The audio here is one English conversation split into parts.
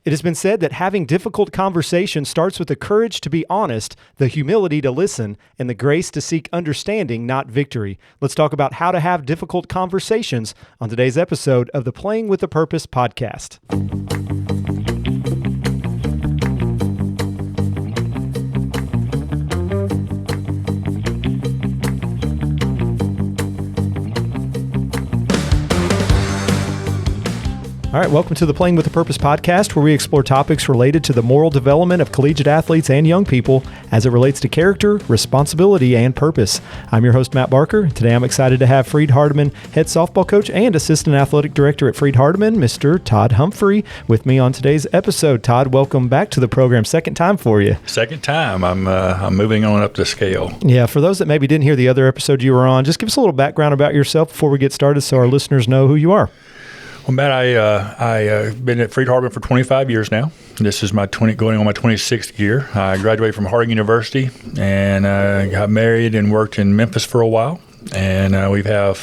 It has been said that having difficult conversation starts with the courage to be honest, the humility to listen, and the grace to seek understanding, not victory. Let's talk about how to have difficult conversations on today's episode of the Playing with a Purpose podcast. All right, welcome to the Playing with a Purpose podcast, where we explore topics related to the moral development of collegiate athletes and young people as it relates to character, responsibility, and purpose. I'm your host, Matt Barker. Today, I'm excited to have Freed Hardeman, head softball coach and assistant athletic director at Freed Hardeman, Mr. Todd Humphry, with me on today's episode. Todd, welcome back to the program. Second time for you. Second time. I'm moving on up the scale. Yeah, for those that maybe didn't hear the other episode you were on, just give us a little background about yourself before we get started so our listeners know who you are. Well, Matt, I've been at Freed Hardeman for 25 years now. This is going on my 26th year. I graduated from Harding University and got married and worked in Memphis for a while. And we have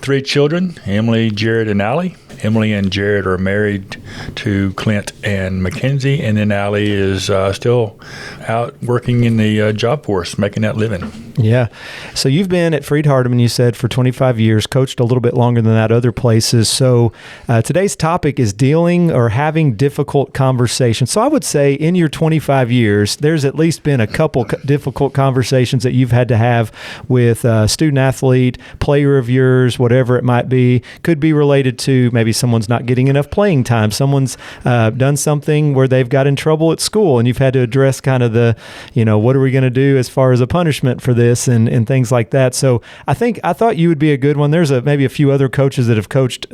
3 children, Emily, Jared, and Allie. Emily and Jared are married to Clint and Mackenzie, and then Allie is still out working in the job force, making that living. Yeah. So you've been at Freed Hardeman, you said, for 25 years, coached a little bit longer than that other places. So today's topic is dealing or having difficult conversations. So I would say in your 25 years, there's at least been a couple difficult conversations that you've had to have with a student athlete, player of yours, whatever it might be. Could be related to maybe someone's not getting enough playing time. Someone's done something where they've got in trouble at school, and you've had to address kind of the, what are we going to do as far as a punishment for this and things like that. So I thought you would be a good one. There's maybe a few other coaches that have coached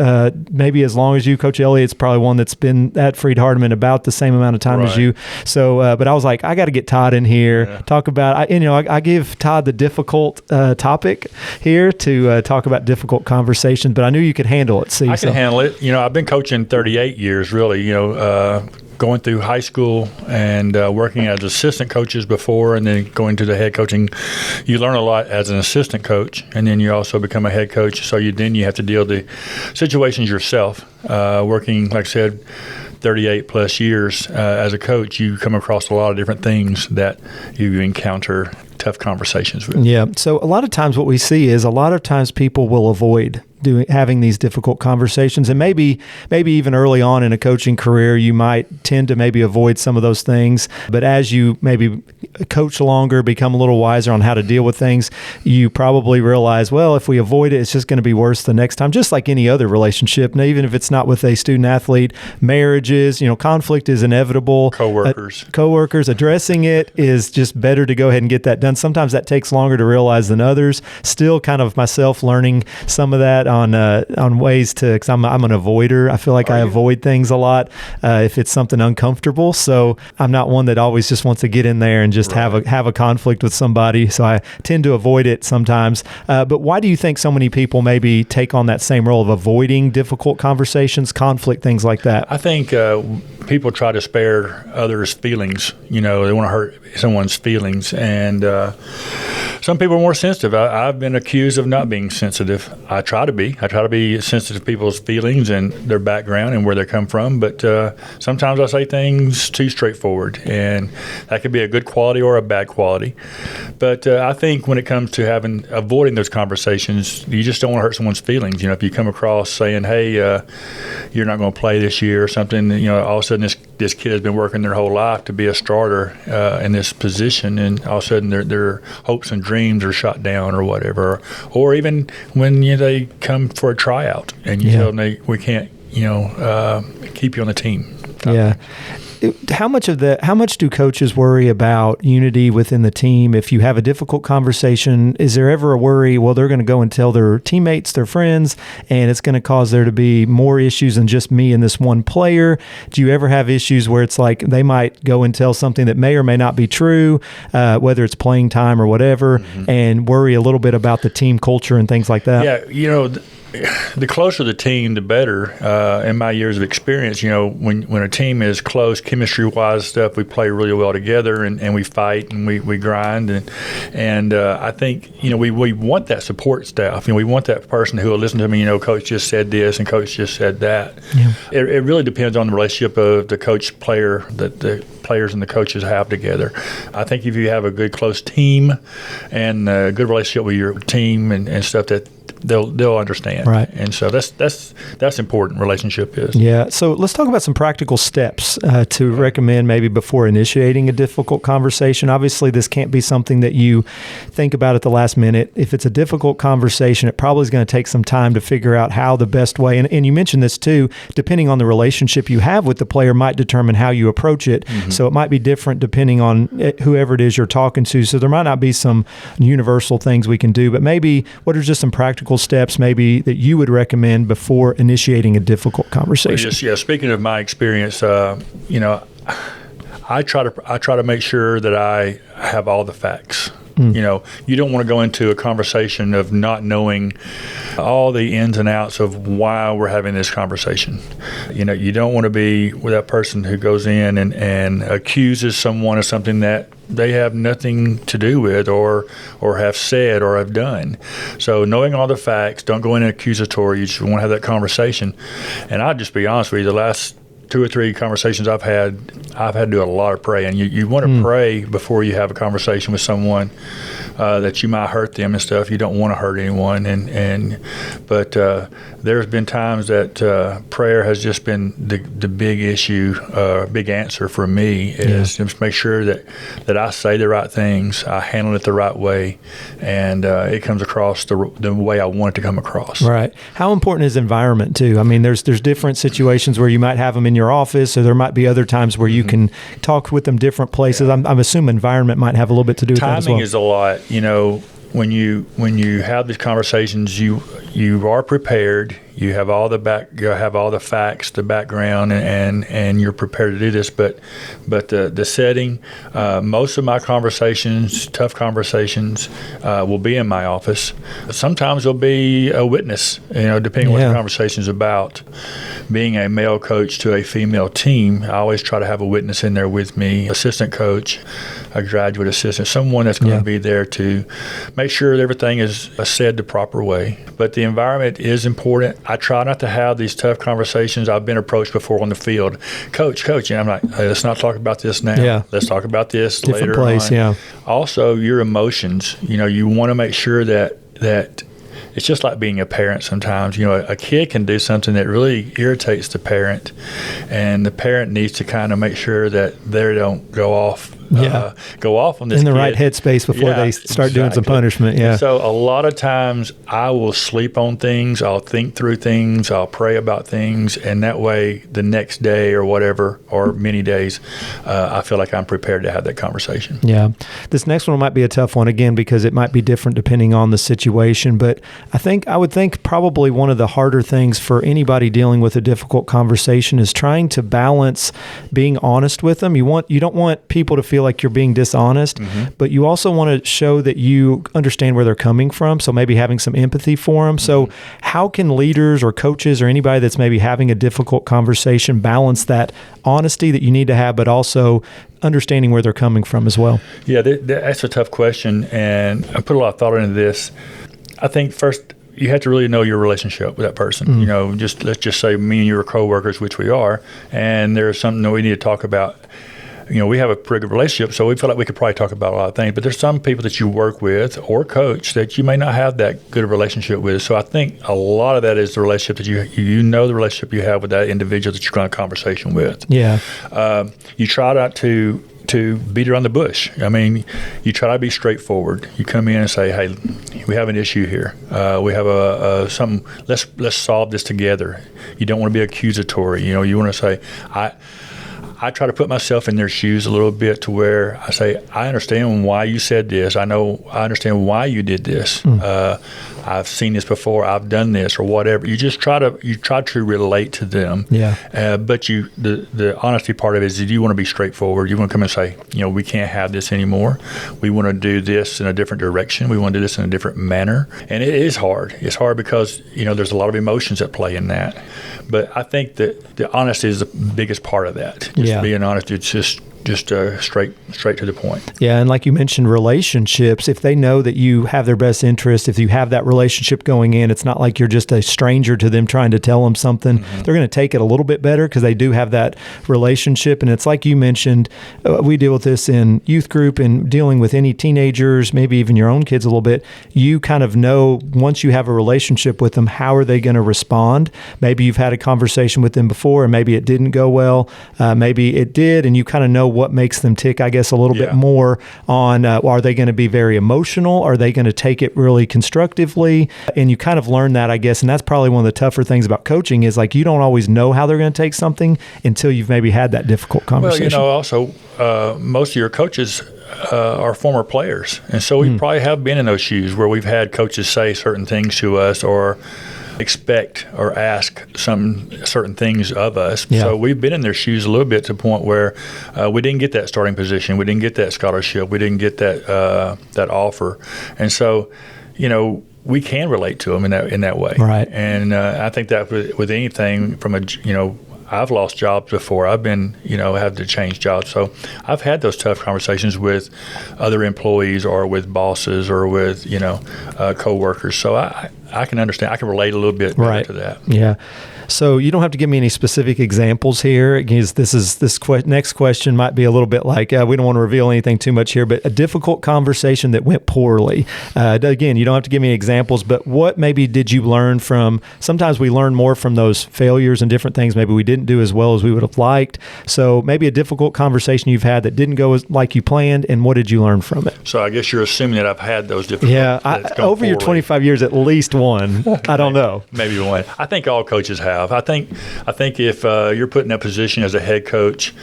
maybe as long as you. Coach Elliott's probably one that's been at Freed Hardeman about the same amount of time as you. So, but I was like, I got to get Todd in here, talk about, I give Todd the difficult topic here to talk about difficult conversations, but I knew you could handle it. I can handle it. I've been coaching 38 years, really, going through high school and working as assistant coaches before, and then going to the head coaching. You learn a lot as an assistant coach, and then you also become a head coach. So you have to deal with the situations yourself. Working, like I said, 38 plus years as a coach, you come across a lot of different things that you encounter tough conversations with. Yeah. So a lot of times what we see is people will avoid having these difficult conversations, and maybe even early on in a coaching career, you might tend to maybe avoid some of those things. But as you maybe coach longer, become a little wiser on how to deal with things, you probably realize, well, if we avoid it, it's just going to be worse the next time. Just like any other relationship, and even if it's not with a student athlete, marriages, conflict is inevitable. Coworkers, addressing it is just better to go ahead and get that done. Sometimes that takes longer to realize than others. Still, kind of myself learning some of that on ways to, because I'm an avoider. I feel like I avoid things a lot if it's something uncomfortable. So I'm not one that always just wants to get in there and just have a conflict with somebody. So I tend to avoid it sometimes. But why do you think so many people maybe take on that same role of avoiding difficult conversations, conflict, things like that? I think people try to spare others' feelings. They want to hurt someone's feelings, and some people are more sensitive. I've been accused of not being sensitive. I try to be sensitive to people's feelings and their background and where they come from, but sometimes I say things too straightforward, and that could be a good quality or a bad quality. But I think when it comes to avoiding those conversations, you just don't want to hurt someone's feelings. If you come across saying, hey, you're not going to play this year or something, all of a sudden this kid has been working their whole life to be a starter in this position, and all of a sudden their hopes and dreams are shot down or whatever. Or even when they come for a tryout and you tell them we can't keep you on the team. Yeah. How much do coaches worry about unity within the team? If you have a difficult conversation, is there ever a worry, well, they're going to go and tell their teammates, their friends, and it's going to cause there to be more issues than just me and this one player? Do you ever have issues where it's like they might go and tell something that may or may not be true, whether it's playing time or whatever, and worry a little bit about the team culture and things like that? Yeah, the closer the team, the better. In my years of experience, when a team is close, chemistry-wise stuff, we play really well together, and we fight and we grind, and I think we want that support staff. We want that person who will listen to me. Coach just said this, and coach just said that. Yeah. It really depends on the relationship of the coach-player that the players and the coaches have together. I think if you have a good close team and a good relationship with your team and stuff, that they'll understand. Right. And so that's important. Relationship is. Yeah. So let's talk about some practical steps to recommend maybe before initiating a difficult conversation. Obviously, this can't be something that you think about at the last minute. If it's a difficult conversation, it probably is going to take some time to figure out how the best way, and you mentioned this too, depending on the relationship you have with the player might determine how you approach it. Mm-hmm. So it might be different depending on whoever it is you're talking to. So there might not be some universal things we can do, but maybe what are just some practical steps maybe that you would recommend before initiating a difficult conversation? Yeah. Speaking of my experience, I try to make sure that I have all the facts. You don't want to go into a conversation of not knowing all the ins and outs of why we're having this conversation. You don't want to be with that person who goes in and accuses someone of something that they have nothing to do with or have said or have done. So knowing all the facts, don't go in accusatory. You just want to have that conversation. And I'll just be honest with you, the last 2 or 3 conversations I've had to do a lot of praying. You want to pray before you have a conversation with someone that you might hurt them and stuff. You don't want to hurt anyone, but there's been times that prayer has just been the big issue, big answer for me is just make sure that I say the right things, I handle it the right way, and it comes across the way I want it to come across. Right. How important is environment too? I mean, there's different situations where you might have them in your office, or there might be other times where you can talk with them different places. I'm assuming environment might have a little bit to do with that as well. Timing is a lot. When you have these conversations, you are prepared. You have all the facts, the background, and you're prepared to do this. But the setting, most of my conversations, tough conversations, will be in my office. Sometimes there'll be a witness, depending on what the conversation is about. Being a male coach to a female team, I always try to have a witness in there with me, assistant coach, a graduate assistant, someone that's going to be there to make sure that everything is said the proper way. But the environment is important. I try not to have these tough conversations. I've been approached before on the field. Coach, and I'm like, hey, let's not talk about this now. Yeah. Let's talk about this different later place, on. Yeah. Also, your emotions. You want to make sure that it's just like being a parent sometimes. A kid can do something that really irritates the parent, and the parent needs to kind of make sure that they don't go off on this in the kid. Right headspace before they start doing some punishment. Yeah. And so a lot of times I will sleep on things. I'll think through things. I'll pray about things, and that way the next day or whatever, or many days, I feel like I'm prepared to have that conversation. Yeah. This next one might be a tough one again because it might be different depending on the situation. But I would think probably one of the harder things for anybody dealing with a difficult conversation is trying to balance being honest with them. You don't want people to feel like you're being dishonest, but you also want to show that you understand where they're coming from. So maybe having some empathy for them. So how can leaders or coaches or anybody that's maybe having a difficult conversation balance that honesty that you need to have, but also understanding where they're coming from as well? Yeah, that's a tough question, and I put a lot of thought into this. I think first you have to really know your relationship with that person. Let's just say me and you are coworkers, which we are, and there's something that we need to talk about. We have a pretty good relationship, so we feel like we could probably talk about a lot of things. But there's some people that you work with or coach that you may not have that good a relationship with. So I think a lot of that is the relationship that the relationship you have with that individual that you're going to have a conversation with. Yeah. You try not to beat around the bush. I mean, you try to be straightforward. You come in and say, "Hey, we have an issue here. We have something. Let's solve this together." You don't want to be accusatory. You want to say, I try to put myself in their shoes a little bit to where I say, I understand why you said this. I understand why you did this. I've seen this before, I've done this, or whatever. You just try to relate to them. Yeah. But the honesty part of it is that you want to be straightforward. You want to come and say, we can't have this anymore. We want to do this in a different direction. We want to do this in a different manner. And it is hard. It's hard because, there's a lot of emotions at play in that. But I think that the honesty is the biggest part of that. Just being honest. It's just straight to the point. Yeah, and like you mentioned, relationships, if they know that you have their best interest, if you have that relationship going in, it's not like you're just a stranger to them trying to tell them something. Mm-hmm. They're going to take it a little bit better because they do have that relationship. And it's like you mentioned, we deal with this in youth group and dealing with any teenagers, maybe even your own kids a little bit. You kind of know once you have a relationship with them, how are they going to respond? Maybe you've had a conversation with them before and maybe it didn't go well. Maybe it did, and you kind of know what makes them tick, I guess, a little bit more on are they going to be very emotional? Are they going to take it really constructively? And you kind of learn that, I guess, and that's probably one of the tougher things about coaching is like you don't always know how they're going to take something until you've maybe had that difficult conversation. Well, also, most of your coaches are former players, and so we probably have been in those shoes where we've had coaches say certain things to us or expect or ask some certain things of us. Yeah. So we've been in their shoes a little bit to the point where we didn't get that starting position. We didn't get that scholarship. We didn't get that offer. And so, we can relate to them in that way. Right. And I think that with anything from I've lost jobs before. I've been, had to change jobs. So I've had those tough conversations with other employees or with bosses or with, coworkers. So I can understand. I can relate a little bit better to that. Yeah. So you don't have to give me any specific examples here. Because next question might be a little bit like we don't want to reveal anything too much here, but a difficult conversation that went poorly. Again, you don't have to give me examples, but what maybe did you learn from? Sometimes we learn more from those failures and different things. Maybe we didn't do as well as we would have liked. So maybe a difficult conversation you've had that didn't go like you planned, and what did you learn from it? So I guess you're assuming that I've had those difficult. Yeah, over your 25 years, at least one. I don't know. Maybe one. I think all coaches have. I think if you're put in a position as a head coach,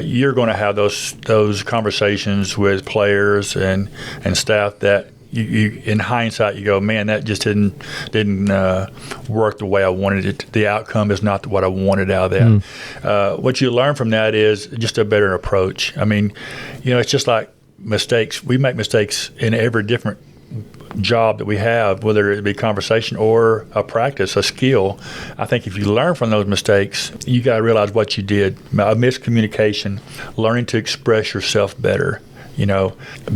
you're going to have those conversations with players and staff that you in hindsight you go, man, that just didn't work the way I wanted it. The outcome is not what I wanted out of that. What you learn from that is just a better approach. I mean, it's just like mistakes. We make mistakes in every different job that we have, whether it be conversation or a practice, a skill. I think if you learn from those mistakes, you got to realize what you did. A miscommunication, learning to express yourself better,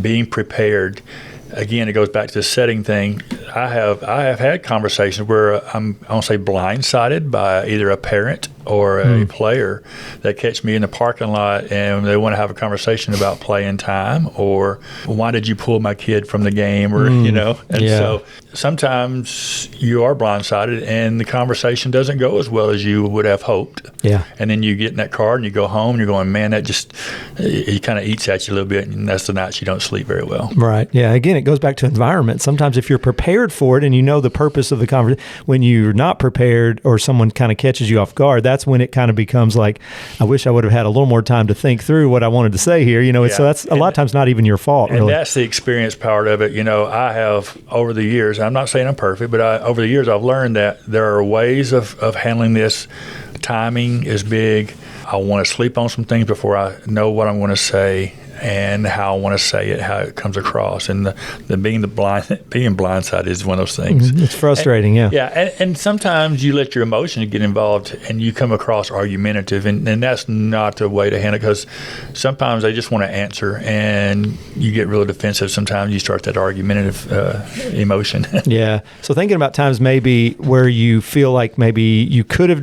being prepared. Again, it goes back to the setting thing. I have had conversations where I won't say blindsided by either a parent or a player that catch me in the parking lot and they want to have a conversation about playing time or why did you pull my kid from the game or so sometimes you are blindsided and the conversation doesn't go as well as you would have hoped. Yeah. And then you get in that car and you go home and you're going, man, that just it kind of eats at you a little bit, and that's the nights you don't sleep very well. Right. Yeah. Again, it goes back to environment. Sometimes if you're prepared for it and you know the purpose of the conversation, when you're not prepared or someone kind of catches you off guard, that's when it kind of becomes like, I wish I would have had a little more time to think through what I wanted to say here. So that's a lot of times not even your fault. And really. That's the experience part of it. I have over the years, I'm not saying I'm perfect, but over the years I've learned that there are ways of handling this. Timing is big. I want to sleep on some things before I know what I'm going to say and how I want to say it, how it comes across. And being blindsided is one of those things. It's frustrating, and sometimes you let your emotions get involved and you come across argumentative, and that's not the way to handle it, because sometimes they just want to answer and you get really defensive. Sometimes you start that argumentative emotion. Yeah. So thinking about times maybe where you feel like maybe you could have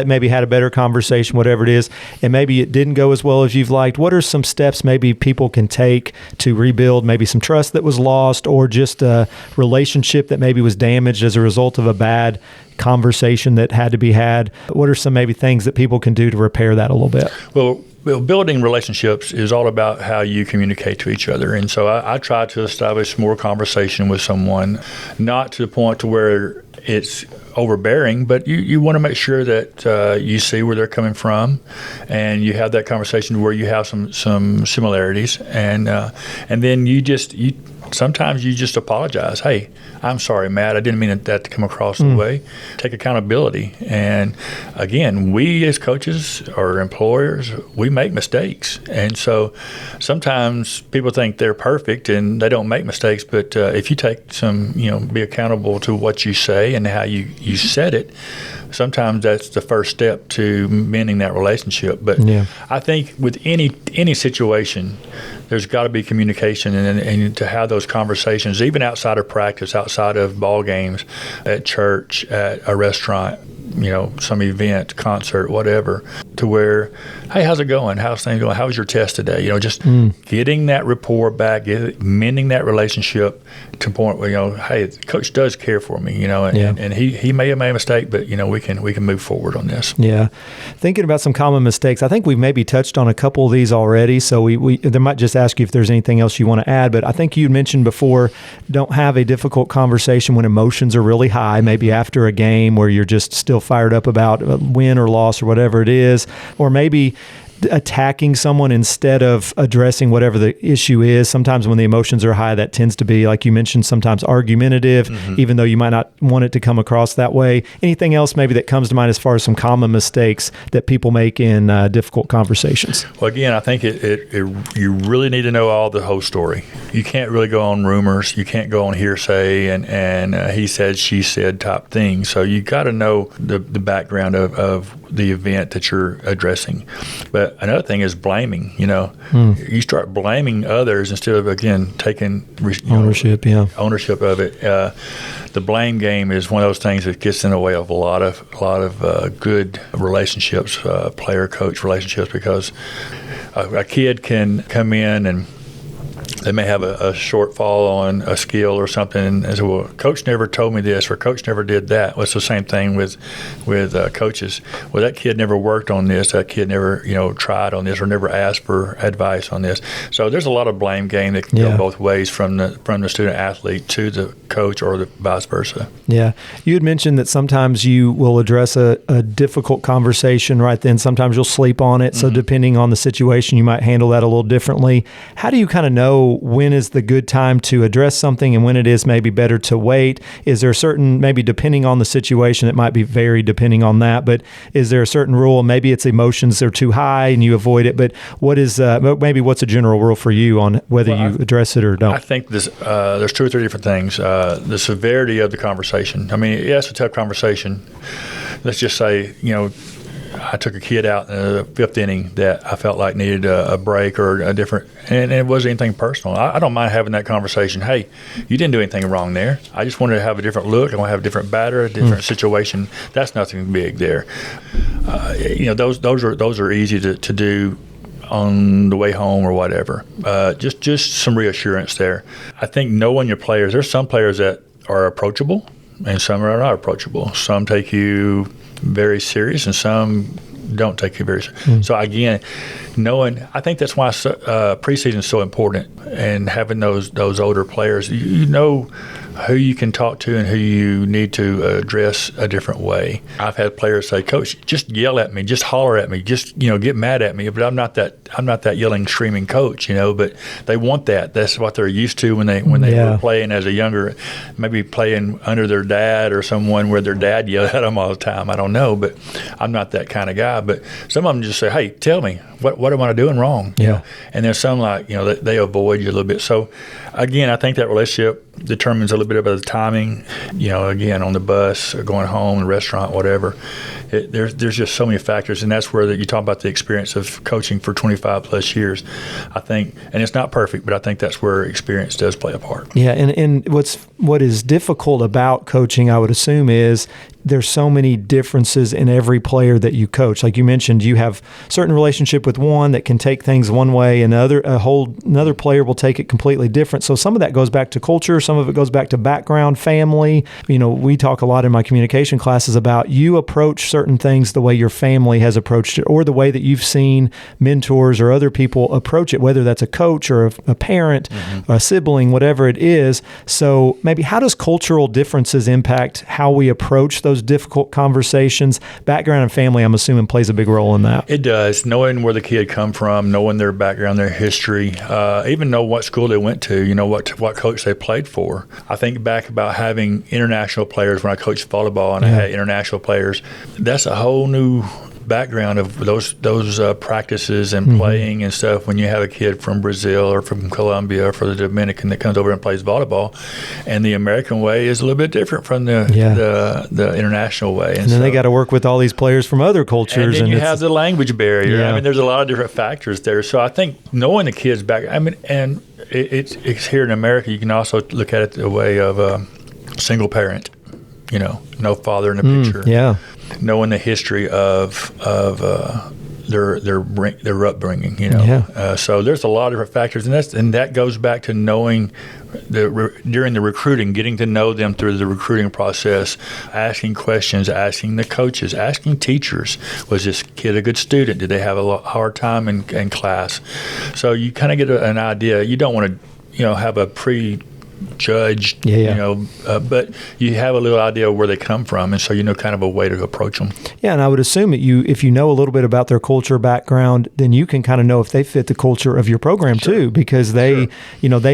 maybe had a better conversation, whatever it is, and maybe it didn't go as well as you've liked. What are some steps maybe people can take to rebuild maybe some trust that was lost or just a relationship that maybe was damaged as a result of a bad conversation that had to be had? What are some maybe things that people can do to repair that a little bit? Well, building relationships is all about how you communicate to each other. And so I try to establish more conversation with someone, not to the point to where it's overbearing, but you want to make sure that you see where they're coming from and you have that conversation where you have some similarities. And then you Sometimes you just apologize. Hey, I'm sorry, Matt. I didn't mean that to come across the way. Take accountability. And again, we as coaches or employers, we make mistakes. And so sometimes people think they're perfect and they don't make mistakes. But if you take some, be accountable to what you say and how you said it, sometimes that's the first step to mending that relationship. But I think with any situation, there's got to be communication and to have those conversations, even outside of practice, outside of ball games, at church, at a restaurant, some event, concert, whatever, to where, hey, how's it going? How's things going? How was your test today? Just getting that rapport back, mending that relationship to the point where, hey, the coach does care for me, and he may have made a mistake, but, we can move forward on this. Yeah. Thinking about some common mistakes, I think we've maybe touched on a couple of these already, so we might just ask you if there's anything else you want to add, but I think you mentioned before, don't have a difficult conversation when emotions are really high, maybe after a game where you're just still fired up about a win or loss or whatever it is, or maybe attacking someone instead of addressing whatever the issue is. Sometimes when the emotions are high, that tends to be, like you mentioned, sometimes argumentative, even though you might not want it to come across that way. Anything else maybe that comes to mind as far as some common mistakes that people make in difficult conversations? Well, again, I think you really need to know all the whole story. You can't really go on rumors. You can't go on hearsay and he said, she said type things. So you got to know the background of the event that you're addressing. But another thing is blaming. You start blaming others instead of, again, taking ownership of it. The blame game is one of those things that gets in the way of a lot of good relationships, player-coach relationships, because a kid can come in and they may have a shortfall on a skill or something, and say, well, coach never told me this, or coach never did that. Well, it's the same thing with coaches. Well, that kid never worked on this. That kid never, tried on this, or never asked for advice on this. So there's a lot of blame game that can go both ways, from the student athlete to the coach, or the vice versa. Yeah. You had mentioned that sometimes you will address a difficult conversation right then. Sometimes you'll sleep on it. So depending on the situation, you might handle that a little differently. How do you kind of know when is the good time to address something and when it is maybe better to wait? Is there a certain, maybe depending on the situation, it might be varied depending on that, but is there a certain rule? Maybe it's emotions are too high and you avoid it, but what's a general rule for you on whether you address it or don't? I think there's 2 or 3 different things. The severity of the conversation. I mean, it's a tough conversation. Let's just say, I took a kid out in the 5th inning that I felt like needed a break or a different, and it wasn't anything personal. I don't mind having that conversation. Hey, you didn't do anything wrong there. I just wanted to have a different look. I want to have a different batter, a different situation. That's nothing big there. Those are easy to do on the way home or whatever. Just some reassurance there. I think knowing your players. There's some players that are approachable, and some are not approachable. Some take you very serious, and some don't take you very serious. So again, I think that's why preseason is so important, and having those older players, you know who you can talk to and who you need to address a different way. I've had players say, "Coach, just yell at me, just holler at me, just get mad at me." But I'm not that yelling, screaming coach, But they want that. That's what they're used to when they were playing as a younger, maybe playing under their dad or someone where their dad yelled at them all the time. I don't know, but I'm not that kind of guy. But some of them just say, "Hey, tell me what am I doing wrong?" And there's some they avoid you a little bit. So again, I think that relationship determines a little bit about the timing. Again, on the bus, or going home, the restaurant, whatever. There's just so many factors, and that's where you talk about the experience of coaching for 25 plus years. I think, and it's not perfect, but I think that's where experience does play a part. Yeah, and what is difficult about coaching, I would assume, is there's so many differences in every player that you coach. Like you mentioned, you have certain relationship with one that can take things one way, and another player will take it completely different. So some of that goes back to culture, some of it goes back to background, family. We talk a lot in my communication classes about you approach certain things the way your family has approached it, or the way that you've seen mentors or other people approach it, whether that's a coach or a parent, a sibling, whatever it is. So maybe how does cultural differences impact how we approach those those difficult conversations. Background and family, I'm assuming, plays a big role in that. It does. Knowing where the kid come from, knowing their background, their history, even know what school they went to, what coach they played for. I think back about having international players when I coached volleyball, and I had international players. That's a whole new background of those practices and playing and stuff when you have a kid from Brazil or from Colombia or from the Dominican that comes over and plays volleyball, and the American way is a little bit different from the international way. And then they got to work with all these players from other cultures. And then you have the language barrier. Yeah. I mean, there's a lot of different factors there. So I think knowing the kids back, I mean, and it's here in America, you can also look at it the way of a single parent, no father in the picture. Yeah. Knowing the history of their upbringing, so there's a lot of different factors, and that goes back to knowing during the recruiting, getting to know them through the recruiting process, asking questions, asking the coaches, asking teachers, was this kid a good student? Did they have a hard time in class? So you kind of get an idea. You don't want to have a prejudged, but you have a little idea of where they come from, and so kind of a way to approach them. Yeah, and I would assume that if you know a little bit about their culture background, then you can kind of know if they fit the culture of your program too, because they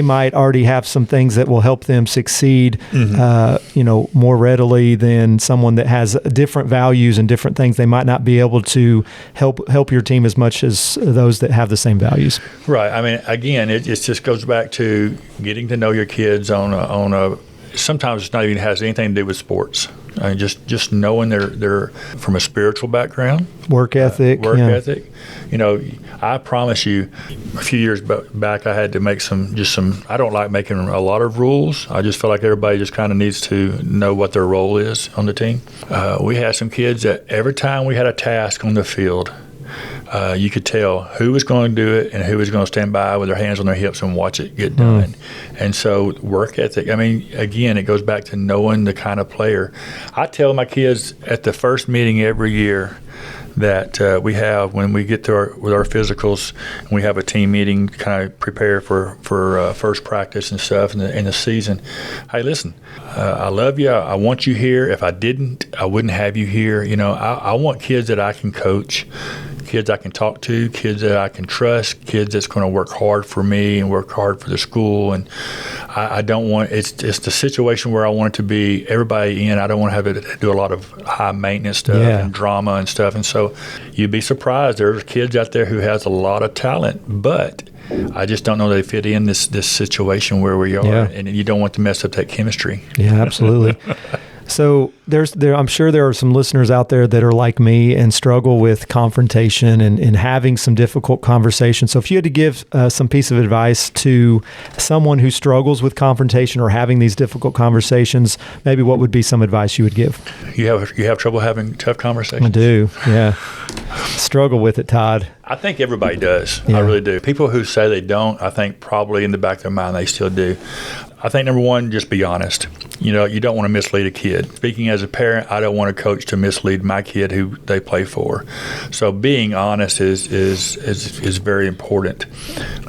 might already have some things that will help them succeed, more readily than someone that has different values and different things. They might not be able to help your team as much as those that have the same values. Right. I mean, again, it just goes back to getting to know your kids on a sometimes it's not even has anything to do with sports. I mean, just knowing they're from a spiritual background, work ethic. I promise you, a few years back, I had to make some. I don't like making a lot of rules. I just feel like everybody just kind of needs to know what their role is on the team. We had some kids that every time we had a task on the field, you could tell who was going to do it and who was going to stand by with their hands on their hips and watch it get done. And so work ethic, I mean, again, it goes back to knowing the kind of player. I tell my kids at the first meeting every year that we have when we get with our physicals, and we have a team meeting to kind of prepare for first practice and stuff in the season. Hey, listen, I love you. I want you here. If I didn't, I wouldn't have you here. I want kids that I can coach, kids I can talk to, kids that I can trust, kids that's going to work hard for me and work hard for the school. And I don't want it's the situation where I want it to be everybody in. I don't want to have to do a lot of high maintenance stuff and drama and stuff. And so you'd be surprised. There's kids out there who has a lot of talent, but I just don't know they fit in this situation where we are, and you don't want to mess up that chemistry. Yeah, absolutely. So I'm sure there are some listeners out there that are like me and struggle with confrontation and having some difficult conversations. So if you had to give some piece of advice to someone who struggles with confrontation or having these difficult conversations, maybe what would be some advice you would give? You have trouble having tough conversations? I do, yeah. Struggle with it, Todd. I think everybody does. Yeah. I really do. People who say they don't, I think probably in the back of their mind they still do. I think number one, just be honest. You don't want to mislead a kid. Speaking as a parent, I don't want a coach to mislead my kid who they play for. So being honest is very important.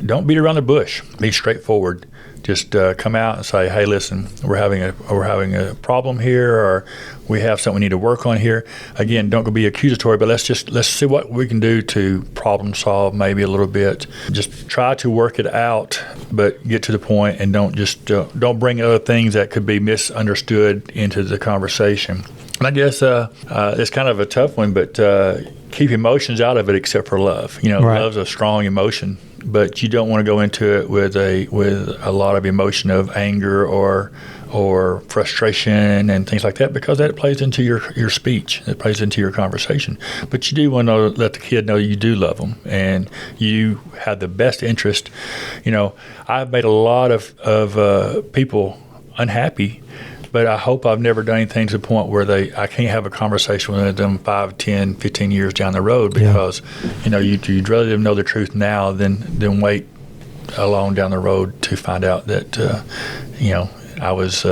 Don't beat around the bush. Be straightforward. Just come out and say, hey, listen, we're having a problem here, or we have something we need to work on here. Again, don't go be accusatory, but let's see what we can do to problem solve maybe a little bit. Just try to work it out, but get to the point, and don't bring other things that could be misunderstood into the conversation. And I guess it's kind of a tough one, but keep emotions out of it except for love. Right. Love's a strong emotion, but you don't want to go into it with a lot of emotion of anger or frustration and things like that, because that plays into your speech. It plays into your conversation. But you do want to let the kid know you do love them and you have the best interest. I've made a lot of people unhappy, but I hope I've never done anything to the point where I can't have a conversation with them 5, 10, 15 years down the road, because you'd rather them know the truth now than wait along down the road to find out that I was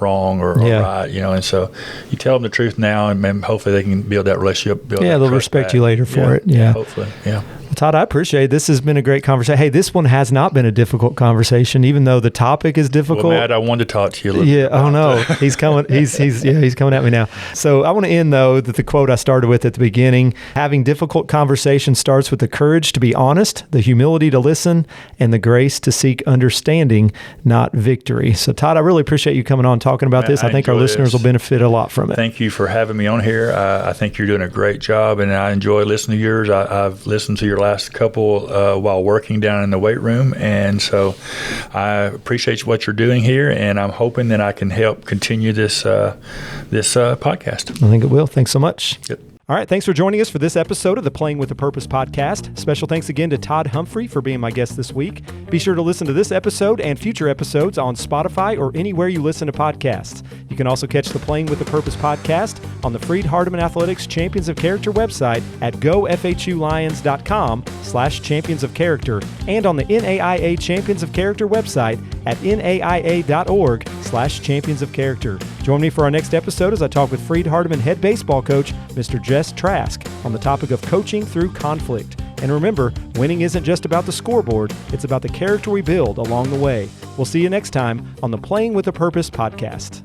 wrong or right, and so you tell them the truth now, and hopefully they can build that relationship. They'll respect you later for it. Yeah, hopefully. Yeah. Todd, I appreciate it. This has been a great conversation. Hey, this one has not been a difficult conversation, even though the topic is difficult. Well, Matt, I wanted to talk to you a little bit. Oh no, he's coming. He's coming at me now. So I want to end though with the quote I started with at the beginning. Having difficult conversation starts with the courage to be honest, the humility to listen, and the grace to seek understanding, not victory. So Todd, I really appreciate you coming on talking about this. I think our listeners will benefit a lot from it. Thank you for having me on here. I think you're doing a great job, and I enjoy listening to yours. I've listened to your last couple while working down in the weight room, and so I appreciate what you're doing here, and I'm hoping that I can help continue this podcast. I think it will. Thanks so much. Yep. All right, thanks for joining us for this episode of the Playing with a Purpose podcast. Special thanks again to Todd Humphry for being my guest this week. Be sure to listen to this episode and future episodes on Spotify or anywhere you listen to podcasts. You can also catch the Playing with a Purpose podcast on the Freed Hardeman Athletics Champions of Character website at gofhulions.com/champions of character and on the NAIA Champions of Character website at naia.org/champions of character. Join me for our next episode as I talk with Freed Hardeman head baseball coach, Mr. Jess Trask, on the topic of coaching through conflict. And remember, winning isn't just about the scoreboard, it's about the character we build along the way. We'll see you next time on the Playing with a Purpose podcast.